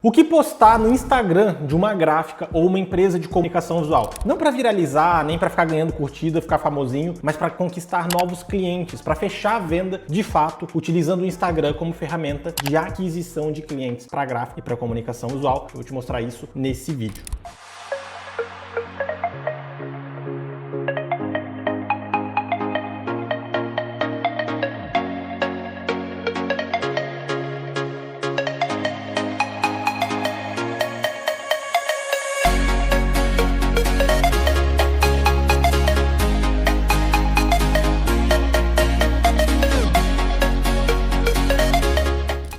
O que postar no Instagram de uma gráfica ou uma empresa de comunicação visual? Não para viralizar, nem para ficar ganhando curtida, ficar famosinho, mas para conquistar novos clientes, para fechar a venda de fato, utilizando o Instagram como ferramenta de aquisição de clientes para gráfica e para comunicação visual. Eu vou te mostrar isso nesse vídeo.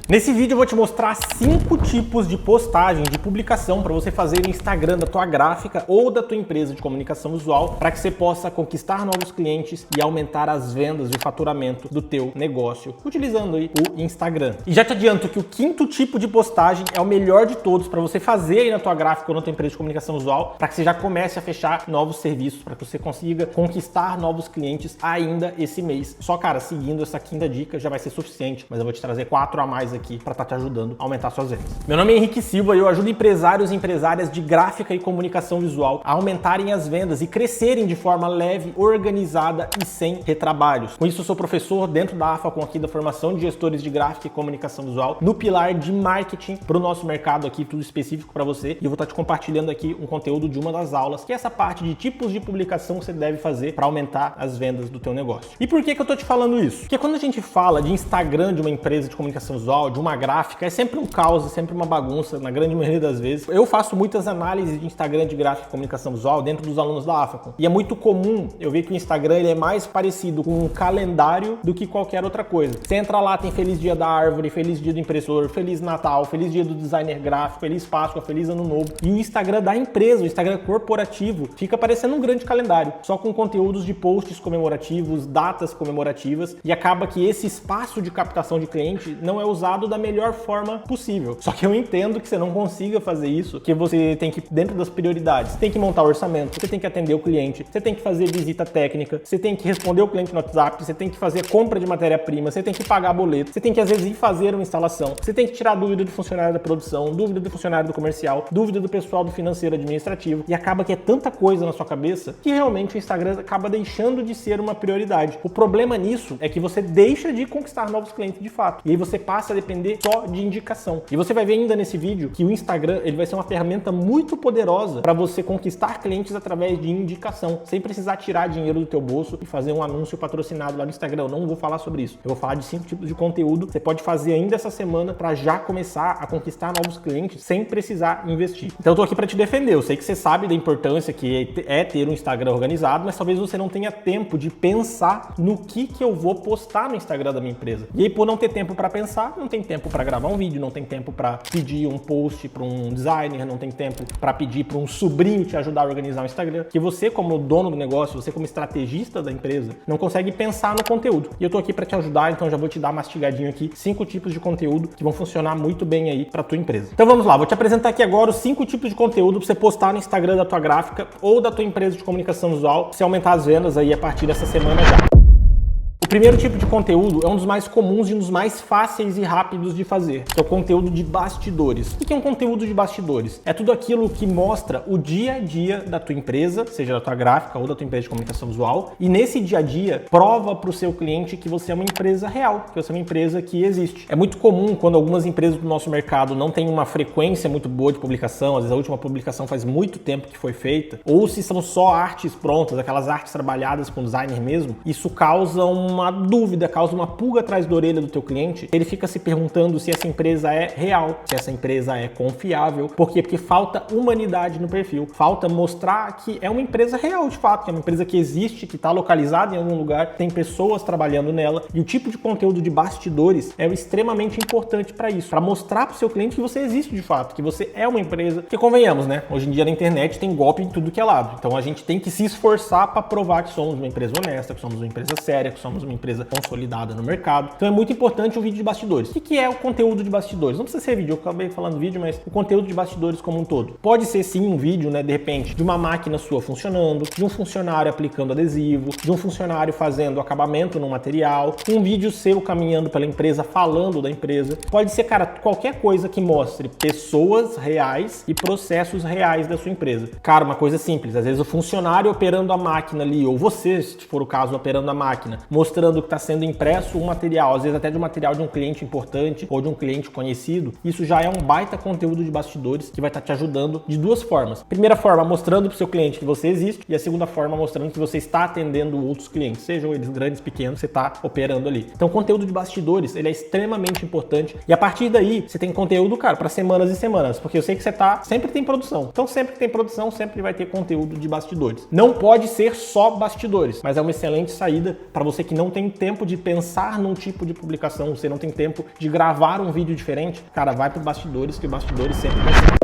Nesse vídeo eu vou te mostrar 5 tipos de postagem, de publicação para você fazer no Instagram da tua gráfica ou da tua empresa de comunicação visual para que você possa conquistar novos clientes e aumentar as vendas e o faturamento do teu negócio utilizando aí o Instagram. E já te adianto que o 5º tipo de postagem é o melhor de todos para você fazer aí na tua gráfica ou na tua empresa de comunicação visual para que você já comece a fechar novos serviços, para que você consiga conquistar novos clientes ainda esse mês. Só, cara, seguindo essa 5ª dica já vai ser suficiente, mas eu vou te trazer 4 a mais aqui para estar te ajudando a aumentar suas vendas. Meu nome é Henrique Silva e eu ajudo empresários e empresárias de gráfica e comunicação visual a aumentarem as vendas e crescerem de forma leve, organizada e sem retrabalhos. Com isso, eu sou professor dentro da AFACOM aqui da formação de gestores de gráfica e comunicação visual no pilar de marketing para o nosso mercado aqui, tudo específico para você. E eu vou estar te compartilhando aqui um conteúdo de uma das aulas, que é essa parte de tipos de publicação que você deve fazer para aumentar as vendas do teu negócio. E por que eu tô te falando isso? Porque quando a gente fala de Instagram de uma empresa de comunicação visual, de uma gráfica, é sempre um caos, é sempre uma bagunça, na grande maioria das vezes. Eu faço muitas análises de Instagram de gráfica e comunicação visual dentro dos alunos da AFACOM. E é muito comum eu ver que o Instagram ele é mais parecido com um calendário do que qualquer outra coisa. Você entra lá, tem Feliz Dia da Árvore, Feliz Dia do Impressor, Feliz Natal, Feliz Dia do Designer Gráfico, Feliz Páscoa, Feliz Ano Novo. E o Instagram da empresa, o Instagram corporativo, fica parecendo um grande calendário, só com conteúdos de posts comemorativos, datas comemorativas, e acaba que esse espaço de captação de cliente não é usado da melhor forma possível. Só que eu entendo que você não consiga fazer isso, que você tem que, dentro das prioridades, você tem que montar o orçamento, você tem que atender o cliente, você tem que fazer visita técnica, você tem que responder o cliente no WhatsApp, você tem que fazer compra de matéria-prima, você tem que pagar boleto, você tem que às vezes ir fazer uma instalação, você tem que tirar dúvida do funcionário da produção, dúvida do funcionário do comercial, dúvida do pessoal do financeiro administrativo, e acaba que é tanta coisa na sua cabeça que realmente o Instagram acaba deixando de ser uma prioridade. O problema nisso é que você deixa de conquistar novos clientes de fato, e aí você passa a depender só de indicação. E você vai ver ainda nesse vídeo que o Instagram ele vai ser uma ferramenta muito poderosa para você conquistar clientes através de indicação, sem precisar tirar dinheiro do teu bolso e fazer um anúncio patrocinado lá no Instagram. Eu não vou falar sobre isso. Eu vou falar de 5 tipos de conteúdo que você pode fazer ainda essa semana para já começar a conquistar novos clientes sem precisar investir. Então eu tô aqui para te defender. Eu sei que você sabe da importância que é ter um Instagram organizado, mas talvez você não tenha tempo de pensar no que eu vou postar no Instagram da minha empresa. E aí, por não ter tempo para pensar, não tem tempo para gravar um vídeo, não tem tempo para pedir um post para um designer, não tem tempo para pedir para um sobrinho te ajudar a organizar o Instagram, que você como dono do negócio, você como estrategista da empresa, não consegue pensar no conteúdo. E eu tô aqui para te ajudar, então já vou te dar mastigadinho aqui 5 tipos de conteúdo que vão funcionar muito bem aí para tua empresa. Então vamos lá, vou te apresentar aqui agora os 5 tipos de conteúdo para você postar no Instagram da tua gráfica ou da tua empresa de comunicação visual, pra você aumentar as vendas aí a partir dessa semana já. O primeiro tipo de conteúdo é um dos mais comuns e um dos mais fáceis e rápidos de fazer, que é o conteúdo de bastidores. O que é um conteúdo de bastidores? É tudo aquilo que mostra o dia a dia da tua empresa, seja da tua gráfica ou da tua empresa de comunicação visual, e nesse dia a dia prova para o seu cliente que você é uma empresa real, que você é uma empresa que existe. É muito comum quando algumas empresas do nosso mercado não têm uma frequência muito boa de publicação, às vezes a última publicação faz muito tempo que foi feita, ou se são só artes prontas, aquelas artes trabalhadas com designer mesmo, isso causa uma dúvida, causa uma pulga atrás da orelha do teu cliente. Ele fica se perguntando se essa empresa é real, se essa empresa é confiável. Por quê? Porque falta humanidade no perfil. Falta mostrar que é uma empresa real de fato, que é uma empresa que existe, que está localizada em algum lugar, tem pessoas trabalhando nela. E o tipo de conteúdo de bastidores é extremamente importante para isso, para mostrar para o seu cliente que você existe de fato, que você é uma empresa. Que convenhamos, né? Hoje em dia na internet tem golpe em tudo que é lado. Então a gente tem que se esforçar para provar que somos uma empresa honesta, que somos uma empresa séria, que somos uma uma empresa consolidada no mercado. Então é muito importante o vídeo de bastidores. O que é o conteúdo de bastidores? Não precisa ser vídeo, eu acabei falando vídeo, mas o conteúdo de bastidores como um todo. Pode ser sim um vídeo, né, de repente, de uma máquina sua funcionando, de um funcionário aplicando adesivo, de um funcionário fazendo acabamento no material, um vídeo seu caminhando pela empresa, falando da empresa. Pode ser, cara, qualquer coisa que mostre pessoas reais e processos reais da sua empresa. Cara, uma coisa simples, às vezes o funcionário operando a máquina ali, ou você, se for o caso, operando a máquina, mostrando que está sendo impresso um material, às vezes até de um material de um cliente importante ou de um cliente conhecido, isso já é um baita conteúdo de bastidores que vai estar te ajudando de duas formas. Primeira forma, mostrando para o seu cliente que você existe, e a segunda forma, mostrando que você está atendendo outros clientes, sejam eles grandes, pequenos, você está operando ali. Então, o conteúdo de bastidores, ele é extremamente importante, e a partir daí, você tem conteúdo, cara, para semanas e semanas, porque eu sei que sempre tem produção. Então, sempre que tem produção, sempre vai ter conteúdo de bastidores. Não pode ser só bastidores, mas é uma excelente saída para você que não tem tempo de pensar num tipo de publicação, você não tem tempo de gravar um vídeo diferente, cara, vai para bastidores, que bastidores sempre vai ser.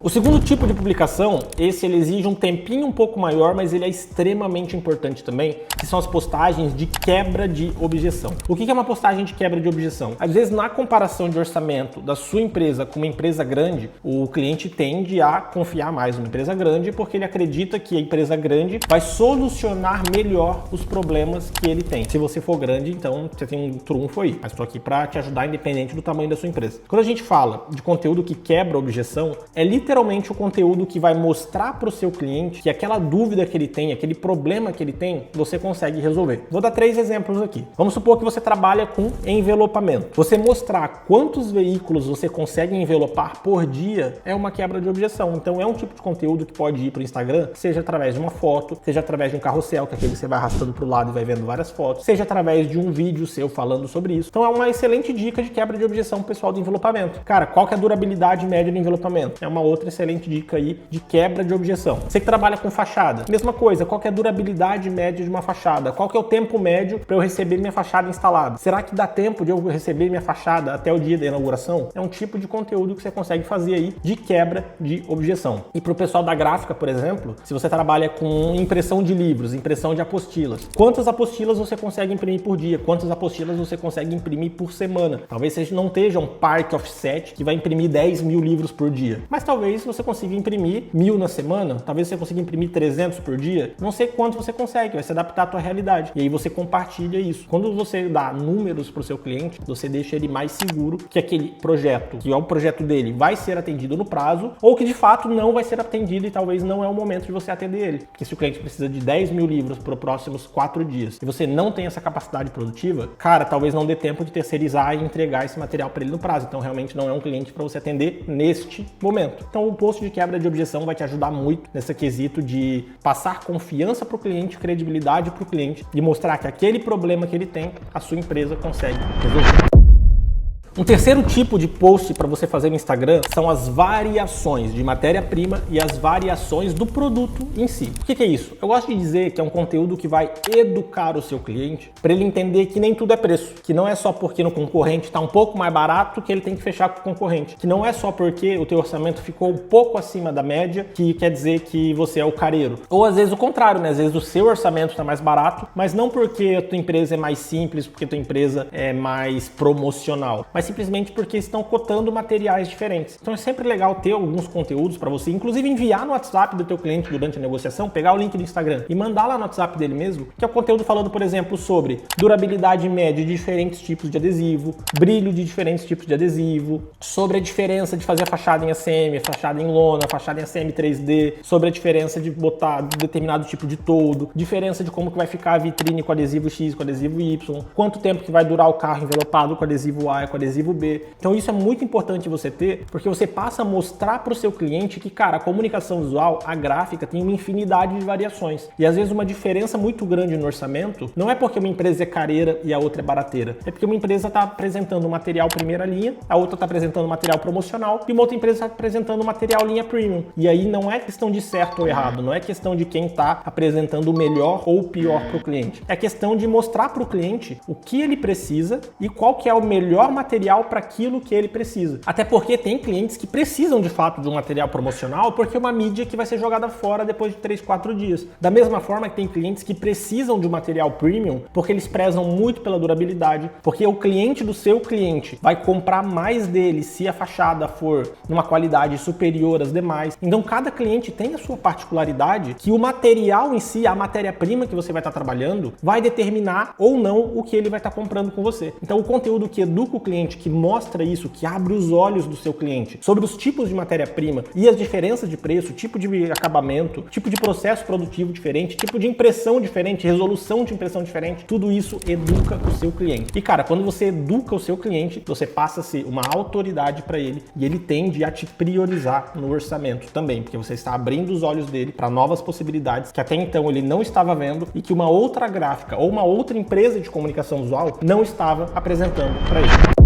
O segundo tipo de publicação, ele exige um tempinho um pouco maior, mas ele é extremamente importante também, que são as postagens de quebra de objeção. O que é uma postagem de quebra de objeção? Às vezes, na comparação de orçamento da sua empresa com uma empresa grande, o cliente tende a confiar mais numa empresa grande porque ele acredita que a empresa grande vai solucionar melhor os problemas que ele tem. Se você for grande, então você tem um trunfo aí, mas estou aqui para te ajudar independente do tamanho da sua empresa. Quando a gente fala de conteúdo que quebra objeção, é literalmente o conteúdo que vai mostrar para o seu cliente que aquela dúvida que ele tem, aquele problema que ele tem, você consegue resolver. Vou dar 3 exemplos aqui. Vamos supor que você trabalha com envelopamento. Você mostrar quantos veículos você consegue envelopar por dia é uma quebra de objeção. Então é um tipo de conteúdo que pode ir para o Instagram, seja através de uma foto, seja através de um carrossel, que é aquele que você vai arrastando para o lado e vai vendo várias fotos, seja através de um vídeo seu falando sobre isso. Então é uma excelente dica de quebra de objeção pessoal do envelopamento. Cara, qual que é a durabilidade média do envelopamento? É uma outra excelente dica aí de quebra de objeção. Você que trabalha com fachada, mesma coisa, qual que é a durabilidade média de uma fachada? Qual que é o tempo médio para eu receber minha fachada instalada? Será que dá tempo de eu receber minha fachada até o dia da inauguração? É um tipo de conteúdo que você consegue fazer aí de quebra de objeção. E para o pessoal da gráfica, por exemplo, se você trabalha com impressão de livros, impressão de apostilas, quantas apostilas você consegue imprimir por dia? Quantas apostilas você consegue imprimir por semana? Talvez você não esteja um parque offset que vai imprimir 10 mil livros por dia, mas talvez você consiga imprimir 1000 na semana, talvez você consiga imprimir 300 por dia, não sei quanto você consegue, vai se adaptar à tua realidade. E aí você compartilha isso. Quando você dá números para o seu cliente, você deixa ele mais seguro que aquele projeto, que é o projeto dele, vai ser atendido no prazo, ou que de fato não vai ser atendido e talvez não é o momento de você atender ele. Porque se o cliente precisa de 10 mil livros para os próximos 4 dias e você não tem essa capacidade produtiva, cara, talvez não dê tempo de terceirizar e entregar esse material para ele no prazo. Então realmente não é um cliente para você atender neste momento. Então o post de quebra de objeção vai te ajudar muito nesse quesito de passar confiança para o cliente, credibilidade para o cliente e mostrar que aquele problema que ele tem, a sua empresa consegue resolver. Um terceiro tipo de post para você fazer no Instagram são as variações de matéria-prima e as variações do produto em si. O que é isso? Eu gosto de dizer que é um conteúdo que vai educar o seu cliente para ele entender que nem tudo é preço, que não é só porque no concorrente está um pouco mais barato que ele tem que fechar com o concorrente, que não é só porque o teu orçamento ficou um pouco acima da média que quer dizer que você é o careiro. Ou às vezes o contrário, né? Às vezes o seu orçamento está mais barato, mas não porque a tua empresa é mais simples, porque a tua empresa é mais promocional, mas simplesmente porque estão cotando materiais diferentes. Então é sempre legal ter alguns conteúdos para você, inclusive enviar no WhatsApp do teu cliente durante a negociação, pegar o link do Instagram e mandar lá no WhatsApp dele mesmo, que é o conteúdo falando, por exemplo, sobre durabilidade média de diferentes tipos de adesivo, brilho de diferentes tipos de adesivo, sobre a diferença de fazer a fachada em ACM, a fachada em lona, a fachada em ACM 3D, sobre a diferença de botar determinado tipo de toldo, diferença de como que vai ficar a vitrine com adesivo X, com adesivo Y, quanto tempo que vai durar o carro envelopado com adesivo A e com adesivo B. Então isso é muito importante você ter, porque você passa a mostrar para o seu cliente que, cara, a comunicação visual, a gráfica, tem uma infinidade de variações. E às vezes uma diferença muito grande no orçamento não é porque uma empresa é careira e a outra é barateira. É porque uma empresa está apresentando material primeira linha, a outra está apresentando material promocional e uma outra empresa está apresentando material linha premium. E aí não é questão de certo ou errado, não é questão de quem está apresentando o melhor ou o pior para o cliente. É questão de mostrar para o cliente o que ele precisa e qual que é o melhor material material para aquilo que ele precisa. Até porque tem clientes que precisam de fato de um material promocional porque é uma mídia que vai ser jogada fora depois de 3, 4 dias. Da mesma forma que tem clientes que precisam de um material premium porque eles prezam muito pela durabilidade, porque o cliente do seu cliente vai comprar mais dele se a fachada for numa qualidade superior às demais. Então cada cliente tem a sua particularidade que o material em si, a matéria-prima que você vai estar trabalhando, vai determinar ou não o que ele vai estar comprando com você. Então o conteúdo que educa o cliente, que mostra isso, que abre os olhos do seu cliente sobre os tipos de matéria-prima e as diferenças de preço, tipo de acabamento, tipo de processo produtivo diferente, tipo de impressão diferente, resolução de impressão diferente, tudo isso educa o seu cliente. E cara, quando você educa o seu cliente, você passa a ser uma autoridade para ele e ele tende a te priorizar no orçamento também, porque você está abrindo os olhos dele para novas possibilidades que até então ele não estava vendo e que uma outra gráfica ou uma outra empresa de comunicação visual não estava apresentando para ele.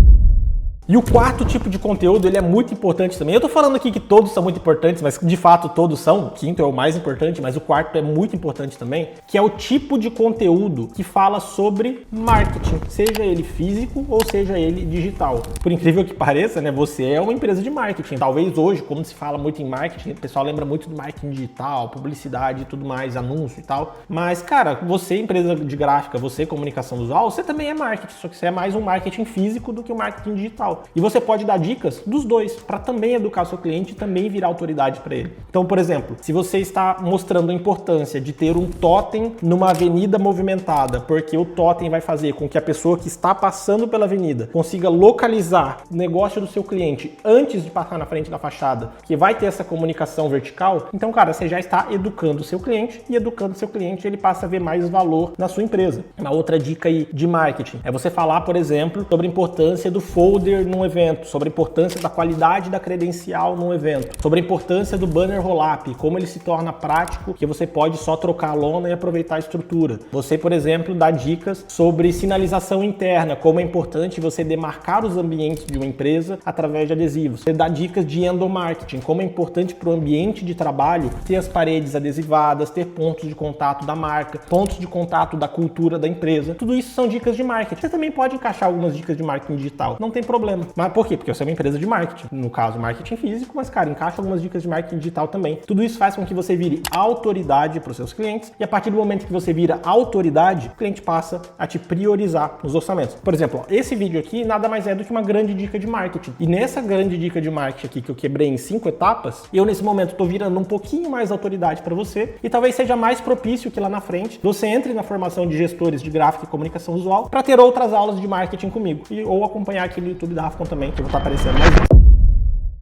E o quarto tipo de conteúdo, ele é muito importante também. Eu tô falando aqui que todos são muito importantes, mas de fato todos são. O quinto é o mais importante, mas o quarto é muito importante também, que é o tipo de conteúdo que fala sobre marketing, seja ele físico ou seja ele digital. Por incrível que pareça, né, você é uma empresa de marketing. Talvez hoje, como se fala muito em marketing, o pessoal lembra muito do marketing digital, publicidade e tudo mais, anúncio e tal. Mas, cara, você empresa de gráfica, você comunicação visual, você também é marketing, só que você é mais um marketing físico do que um marketing digital. E você pode dar dicas dos dois para também educar seu cliente e também virar autoridade para ele. Então, por exemplo, se você está mostrando a importância de ter um totem numa avenida movimentada, porque o totem vai fazer com que a pessoa que está passando pela avenida consiga localizar o negócio do seu cliente antes de passar na frente da fachada, que vai ter essa comunicação vertical, então, cara, você já está educando o seu cliente e educando o seu cliente, ele passa a ver mais valor na sua empresa. Uma outra dica aí de marketing é você falar, por exemplo, sobre a importância do folder num evento, sobre a importância da qualidade da credencial num evento, sobre a importância do banner roll-up, como ele se torna prático, que você pode só trocar a lona e aproveitar a estrutura. Você, por exemplo, dá dicas sobre sinalização interna, como é importante você demarcar os ambientes de uma empresa através de adesivos. Você dá dicas de endomarketing, como é importante para o ambiente de trabalho ter as paredes adesivadas, ter pontos de contato da marca, pontos de contato da cultura da empresa. Tudo isso são dicas de marketing. Você também pode encaixar algumas dicas de marketing digital, não tem problema. Mas por quê? Porque você é uma empresa de marketing, no caso marketing físico, mas cara, encaixa algumas dicas de marketing digital também. Tudo isso faz com que você vire autoridade para os seus clientes e a partir do momento que você vira autoridade, o cliente passa a te priorizar nos orçamentos. Por exemplo, esse vídeo aqui nada mais é do que uma grande dica de marketing. E nessa grande dica de marketing aqui que eu quebrei em 5 etapas, eu nesse momento estou virando um pouquinho mais autoridade para você e talvez seja mais propício que lá na frente você entre na formação de gestores de gráfica e comunicação visual para ter outras aulas de marketing comigo ou acompanhar aqui no YouTube da Rafcon também, que eu vou estar aparecendo mais vezes.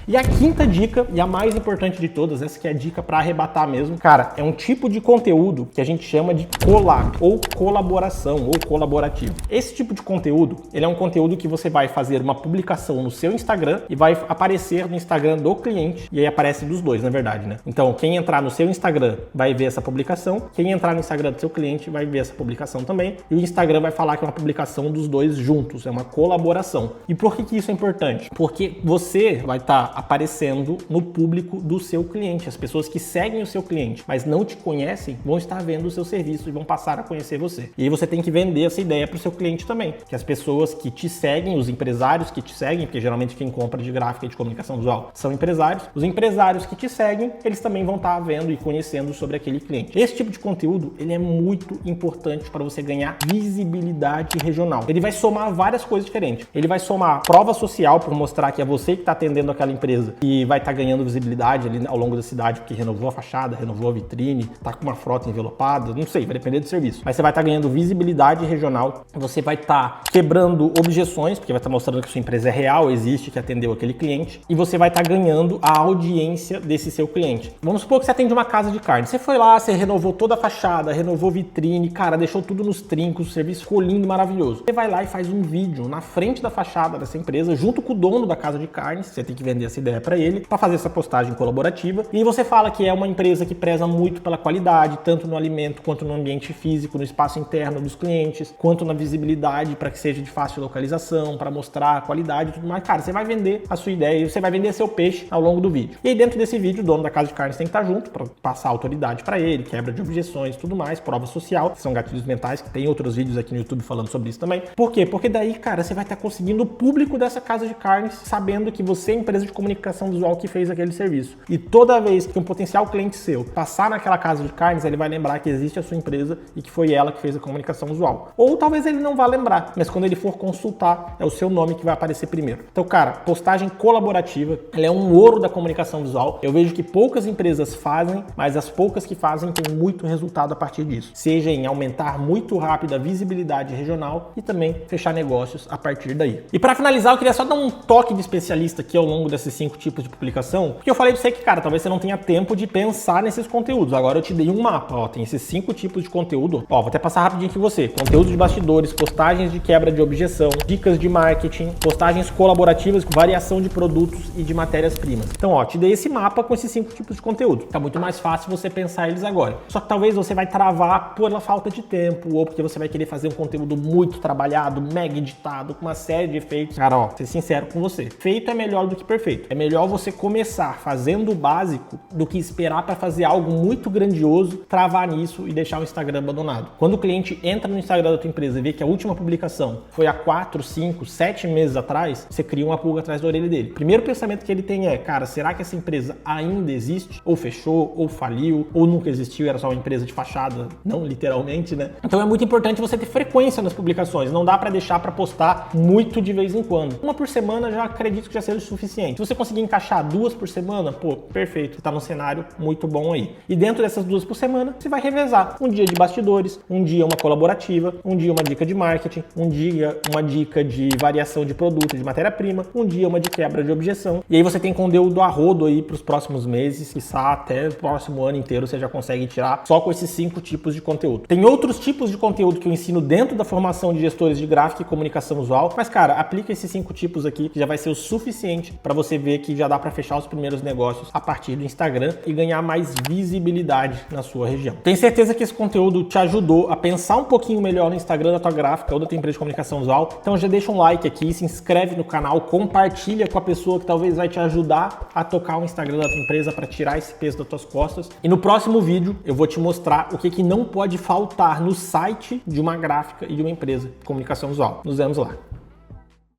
E a quinta dica, e a mais importante de todas, essa que é a dica para arrebatar mesmo, cara, é um tipo de conteúdo que a gente chama de collab, ou colaboração, ou colaborativo. Esse tipo de conteúdo, ele é um conteúdo que você vai fazer uma publicação no seu Instagram e vai aparecer no Instagram do cliente, e aí aparece dos dois, na verdade, né? Então, quem entrar no seu Instagram vai ver essa publicação, quem entrar no Instagram do seu cliente vai ver essa publicação também, e o Instagram vai falar que é uma publicação dos dois juntos, é uma colaboração. E por que isso é importante? Porque você vai estar aparecendo no público do seu cliente. As pessoas que seguem o seu cliente, mas não te conhecem, vão estar vendo o seu serviço e vão passar a conhecer você. E aí você tem que vender essa ideia para o seu cliente também. Que as pessoas que te seguem, os empresários que te seguem, porque geralmente quem compra de gráfica e de comunicação visual são empresários, os empresários que te seguem, eles também vão estar vendo e conhecendo sobre aquele cliente. Esse tipo de conteúdo, ele é muito importante para você ganhar visibilidade regional. Ele vai somar várias coisas diferentes. Ele vai somar prova social por mostrar que é você que está atendendo aquela empresa e vai estar ganhando visibilidade ali ao longo da cidade, porque renovou a fachada, renovou a vitrine, tá com uma frota envelopada, não sei, vai depender do serviço. Mas você vai estar ganhando visibilidade regional, você vai estar quebrando objeções, porque vai estar mostrando que a sua empresa é real, existe, que atendeu aquele cliente, e você vai estar ganhando a audiência desse seu cliente. Vamos supor que você atende uma casa de carne. Você foi lá, você renovou toda a fachada, renovou vitrine, cara, deixou tudo nos trincos, o serviço ficou lindo, maravilhoso. Você vai lá e faz um vídeo na frente da fachada dessa empresa, junto com o dono da casa de carne, você tem que vender essa ideia para ele, para fazer essa postagem colaborativa. E você fala que é uma empresa que preza muito pela qualidade, tanto no alimento quanto no ambiente físico, no espaço interno dos clientes, quanto na visibilidade para que seja de fácil localização, para mostrar a qualidade e tudo mais. Cara, você vai vender a sua ideia e você vai vender seu peixe ao longo do vídeo. E aí dentro desse vídeo, o dono da casa de carnes tem que estar junto para passar autoridade para ele, quebra de objeções, tudo mais, prova social, que são gatilhos mentais, que tem outros vídeos aqui no YouTube falando sobre isso também. Por quê? Porque daí, cara, você vai estar conseguindo o público dessa casa de carnes, sabendo que você é a empresa de comunicação visual que fez aquele serviço. E toda vez que um potencial cliente seu passar naquela casa de carnes, ele vai lembrar que existe a sua empresa e que foi ela que fez a comunicação visual. Ou talvez ele não vá lembrar, mas quando ele for consultar, é o seu nome que vai aparecer primeiro. Então, cara, postagem colaborativa, ela é um ouro da comunicação visual. Eu vejo que poucas empresas fazem, mas as poucas que fazem têm muito resultado a partir disso. Seja em aumentar muito rápido a visibilidade regional e também fechar negócios a partir daí. E para finalizar, eu queria só dar um toque de especialista aqui ao longo desses 5 tipos de publicação, porque eu falei pra você que, cara, talvez você não tenha tempo de pensar nesses conteúdos. Agora eu te dei um mapa, ó, tem esses 5 tipos de conteúdo. Ó, vou até passar rapidinho aqui você. Conteúdo de bastidores, postagens de quebra de objeção, dicas de marketing, postagens colaborativas com variação de produtos e de matérias-primas. Então, ó, te dei esse mapa com esses 5 tipos de conteúdo. Tá muito mais fácil você pensar eles agora. Só que talvez você vai travar pela falta de tempo ou porque você vai querer fazer um conteúdo muito trabalhado, mega editado, com uma série de efeitos. Cara, ó, ser sincero com você. Feito é melhor do que perfeito. É melhor você começar fazendo o básico do que esperar para fazer algo muito grandioso, travar nisso e deixar o Instagram abandonado. Quando o cliente entra no Instagram da tua empresa e vê que a última publicação foi há 4, 5, 7 meses atrás, você cria uma pulga atrás da orelha dele. Primeiro pensamento que ele tem é, cara, será que essa empresa ainda existe? Ou fechou, ou faliu, ou nunca existiu, era só uma empresa de fachada, não literalmente, né? Então é muito importante você ter frequência nas publicações, não dá para deixar para postar muito de vez em quando. Uma por semana já acredito que já seja o suficiente. Se você conseguir encaixar 2 por semana, pô, perfeito, tá num cenário muito bom aí. E dentro dessas 2 por semana, você vai revezar. Um dia de bastidores, um dia uma colaborativa, um dia uma dica de marketing, um dia uma dica de variação de produto, de matéria-prima, um dia uma de quebra de objeção. E aí você tem conteúdo a rodo aí pros próximos meses, quiçá até o próximo ano inteiro você já consegue tirar só com esses 5 tipos de conteúdo. Tem outros tipos de conteúdo que eu ensino dentro da formação de gestores de gráfica e comunicação visual, mas cara, aplica esses 5 tipos aqui que já vai ser o suficiente para você ver que já dá para fechar os primeiros negócios a partir do Instagram e ganhar mais visibilidade na sua região. Tenho certeza que esse conteúdo te ajudou a pensar um pouquinho melhor no Instagram da tua gráfica ou da tua empresa de comunicação visual. Então já deixa um like aqui, se inscreve no canal, compartilha com a pessoa que talvez vai te ajudar a tocar o Instagram da tua empresa para tirar esse peso das tuas costas. E no próximo vídeo eu vou te mostrar o que não pode faltar no site de uma gráfica e de uma empresa de comunicação visual. Nos vemos lá.